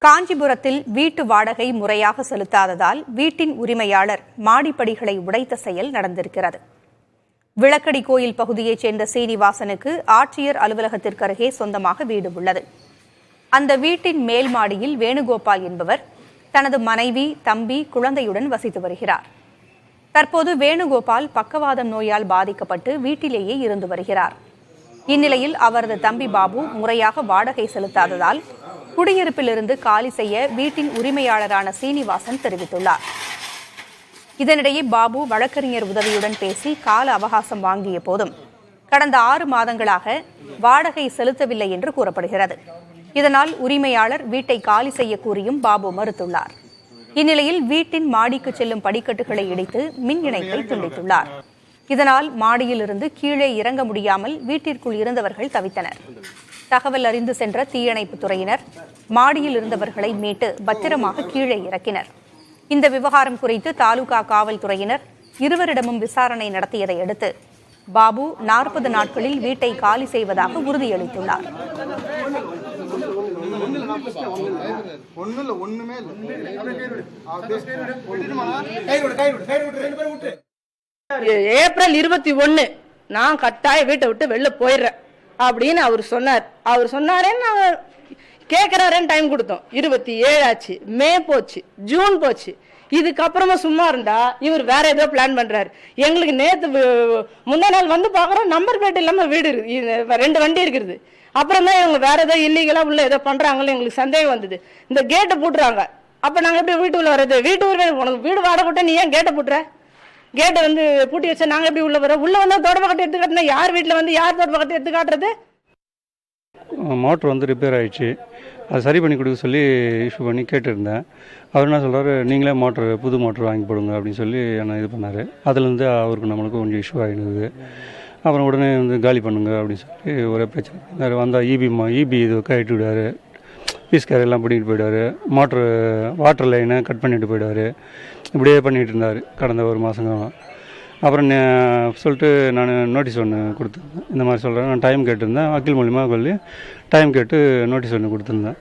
காஞ்சிபுரத்தில் வீட்டு வாடகை முறையாக செலுத்தாததால் வீட்டின் உரிமையாளர் மாடிப்படிகளை உடைத்த செயல் நடந்திருக்கிறது. விளக்கடி கோயில் பகுதியைச் சேர்ந்த சீனிவாசனுக்கு ஆட்சியர் அலுவலகத்திற்கு அருகே சொந்தமாக வீடு உள்ளது. அந்த வீட்டின் மேல் மாடியில் வேணுகோபால் என்பவர் தனது மனைவி, தம்பி, குழந்தையுடன் வசித்து வருகிறார். தற்போது வேணுகோபால் பக்கவாதம் நோயால் பாதிக்கப்பட்டு வீட்டிலேயே இருந்து வருகிறார். இந்நிலையில் அவரது தம்பி பாபு முறையாக வாடகை செலுத்தாததால் குடியிருப்பிலிருந்து காலி செய்ய வீட்டின் உரிமையாளரான சீனிவாசன் தெரிவித்துள்ளார். இதனிடையே பாபு வழக்கறிஞர் உதவியுடன் பேசி கால அவகாசம் வாங்கிய போதும் கடந்த 6 மாதங்களாக வாடகை செலுத்தவில்லை என்று கூறப்படுகிறது. இதனால் உரிமையாளர் வீட்டை காலி செய்ய கூறியும் பாபு மறுத்துள்ளார். இந்நிலையில் வீட்டின் மாடிக்கு செல்லும் படிக்கட்டுகளை இடித்து மின் இணைப்பை துண்டித்துள்ளார். இதனால் மாடியிலிருந்து கீழே இறங்க முடியாமல் வீட்டிற்குள் இருந்தவர்கள் தவித்தனர். தகவல் அறிந்து சென்ற தீயணைப்புத் துறையினர் மாடியில் இருந்தவர்களை மீட்டு பத்திரமாக கீழே இறக்கினர். இந்த விவகாரம் குறித்து தாலுகா காவல்துறையினர் இருவரிடமும் விசாரணை நடத்தியதை அடுத்து பாபு 40 நாட்களில் வீட்டை காலி செய்வதாக உறுதியளித்துள்ளார். ஏப்ரல் 21 நான் கட்டாய வீட்டை விட்டு வெளில போயிடுறேன் அப்படின்னு அவர் சொன்னாரே. நான் கேட்கிறாரேன்னு டைம் கொடுத்தோம். 27 ஆச்சு, மே போச்சு, ஜூன் போச்சு. இதுக்கப்புறமா சும்மா இருந்தா இவர் வேற ஏதோ பிளான் பண்றாரு. எங்களுக்கு நேத்து முந்தா நாள் வந்து பாக்குறோம், நம்பர் பிளேட் இல்லாம வீடு இருக்கு, 2 வண்டி இருக்குது. அப்புறம் தான் இவங்க வேற ஏதோ இல்லீகலா உள்ள ஏதோ பண்றாங்கன்னு எங்களுக்கு சந்தேகம் வந்தது. இந்த கேட்டை போட்டுறாங்க. அப்ப நாங்க எப்படி வீட்டுக்குள்ள வர்றது? உனக்கு வீடு வாடகை போட்ட நீ ஏன் கேட்டை போட்டுற? கேட்டை பூட்டி வச்சா நாங்க எப்படி உள்ள வரோம்? உள்ள வந்தா தோட்ட பக்கத்தை எடுத்து காட்டினா யார் வீட்டுல யார் தோட்ட பக்கத்தை எடுத்து காட்டுறது? மோட்ரு ரிப்பேர் ஆயிடுச்சு, அது சரி பண்ணி கொடுக்க சொல்லி இஷ்யூ பண்ணி கேட்டுருந்தேன். அவர் என்ன சொல்கிறார், நீங்களே புது மோட்ரு வாங்கி போடுங்க அப்படின்னு சொல்லி என்ன இது பண்ணார். அதுலேருந்து அவருக்கு நம்மளுக்கு கொஞ்சம் இஷ்யூ ஆகிடுது. அப்புறம் உடனே காலி பண்ணுங்க அப்படின்னு சொல்லி ஒரே பிரச்சனை. வந்தால் இபி இது கட்டிட்டு விடுவார், பீஸ் எல்லாம் பண்ணிட்டு போயிடுவார், வாட்டர் லைனை கட் பண்ணிட்டு போயிடுவார். இப்படியே பண்ணிகிட்டு இருந்தார் கடந்த 1 மாதம். அப்புறம் சொல்லிட்டு நான் நோட்டீஸ் ஒன்று கொடுத்துருந்தேன். இந்த மாதிரி சொல்கிறேன், நான் டைம் கேட்டிருந்தேன், வக்கீல் மூலிமா சொல்லி டைம் கேட்டு நோட்டீஸ் ஒன்று கொடுத்துருந்தேன்.